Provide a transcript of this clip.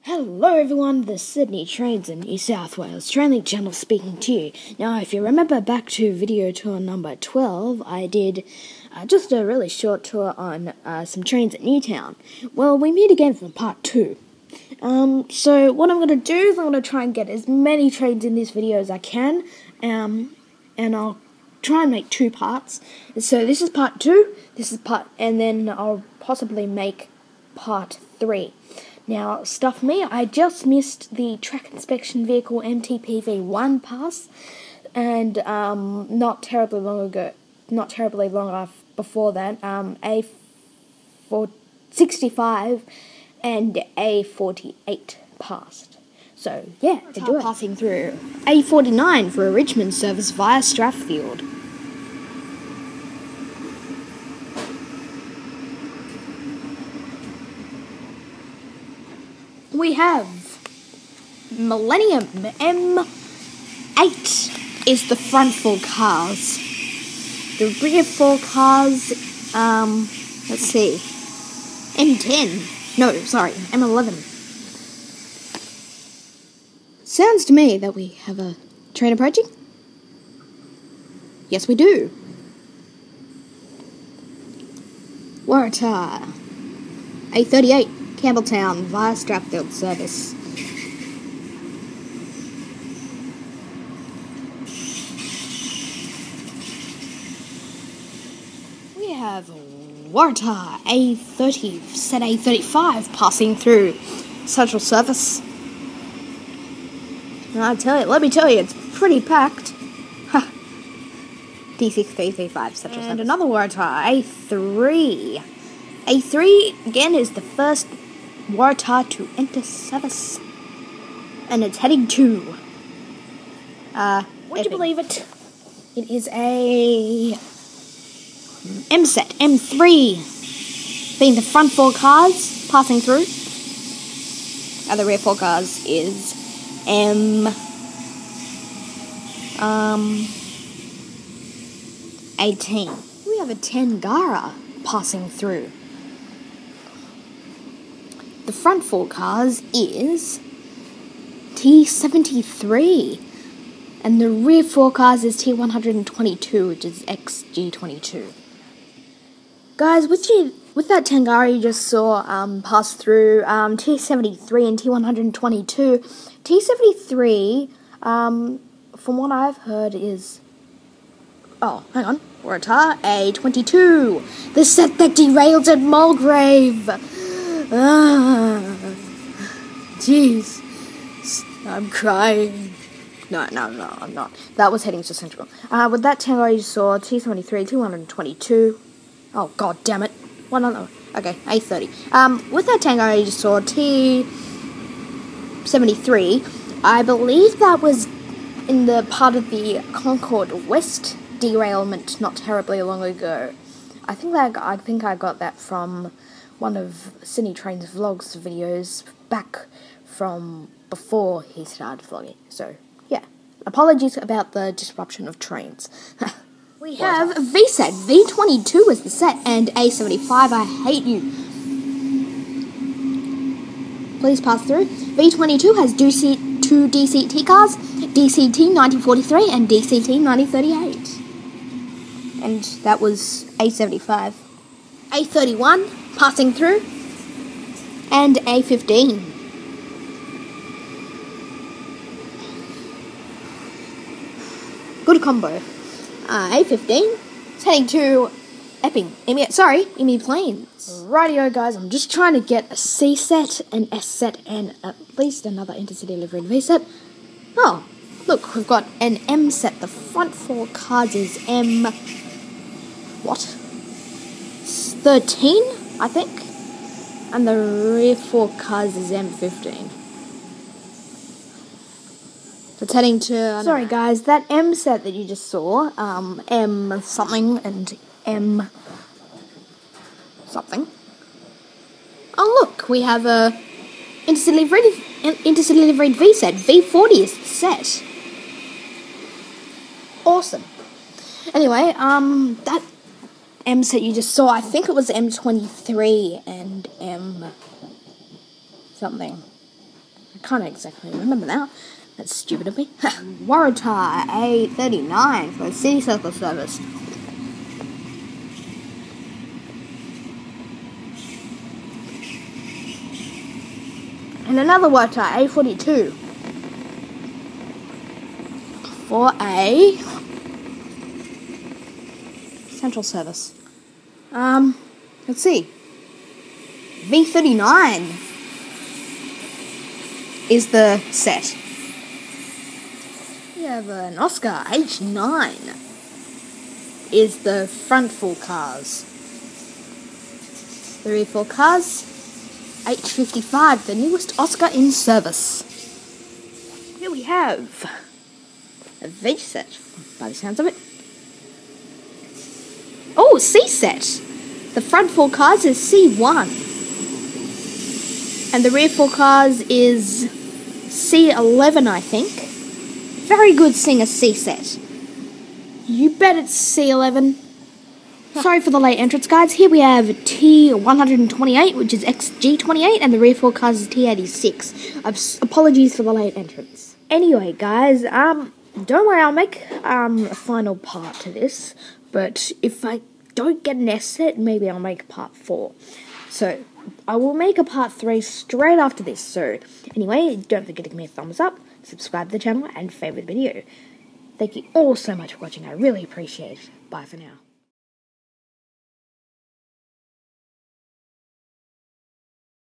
Hello everyone, the Sydney Trains in New South Wales Training Channel speaking to you. Now, if you remember back to video tour number 12, I did just a really short tour on some trains at Newtown. Well, we meet again for part 2. So what I'm going to do is I'm going to try and get as many trains in this video as I can, and I'll try and make 2 parts. So this is part 2, and then I'll possibly make part 3. Now, stuff me, I just missed the track inspection vehicle MTPV1 pass, and not terribly long before that, A65 and A48 passed. So, yeah, enjoy. Passing through A49 for a Richmond service via Strathfield. We have Millennium M8 is the front 4 cars. The rear 4 cars, let's see, M10. No, sorry, M11. Sounds to me that we have a train approaching. Yes, we do. Waratah. A38. Campbelltown via Strathfield service. We have Waratah A30, set A35 passing through Central service. And let me tell you, it's pretty packed. D6335 Central service. And another Waratah A3. A3 again is the first Waratah to enter service, and it's heading to would you believe it? It is a M-set, M3, being the front 4 cars passing through, and the rear 4 cars is M18. We have a Tangara passing through. The front 4 cars is T73, and the rear 4 cars is T122, which is XG22. Guys, with that Tangara you just saw pass through T73 and T122, T73, from what I've heard is... Oh, hang on. Waratah A22, the set that derailed at Mulgrave. Jeez, I'm crying. No, I'm not. That was heading to Central. With that Tango you saw T73, T122. Oh, god damn it. One other. Okay, A30. With that Tango you saw T73. I believe that was in the part of the Concord West derailment not terribly long ago. I think I got that from one of Sydney Train's vlogs videos back from before he started vlogging. So, yeah. Apologies about the disruption of trains. We have VSET. V22 is the set, and A75, I hate you. Please pass through. V22 has 2 DCT cars, DCT 1943 and DCT 1938. And that was A75. A31 passing through, and A15. Good combo. A15 is heading to Epping. Emi Plains. Rightio guys, I'm just trying to get a C set, an S set, and at least another intercity livery V set. Oh, look, we've got an M set. The front 4 cars is M... What? 13, I think, and the rear 4 cars is M15. So it's heading to... Sorry guys, that M set that you just saw, M something and M something. Oh look, we have a intercity livery V set. V40 is the set. Awesome. Anyway, that M set you just saw, I think it was M23 and M something. can't exactly remember now. That's stupid of me. Waratah A39 for City Circle service. And another Waratah A42 for a Central service. Let's see. V39 is the set. We have an Oscar H9 is the front full cars. The rear full cars, H55, the newest Oscar in service. Here we have a V set, by the sounds of it. Oh, C set. The front four cars is C1. And the rear four cars is C11, I think. Very good Singer C set. You bet it's C11. Sorry for the late entrance, guys. Here we have T128, which is XG28, and the rear four cars is T86. Apologies for the late entrance. Anyway, guys, don't worry, I'll make a final part to this. But if I don't get an S set, maybe I'll make part 4. So, I will make a part 3 straight after this. So, anyway, don't forget to give me a thumbs up, subscribe to the channel, and favourite the video. Thank you all so much for watching. I really appreciate it. Bye for now.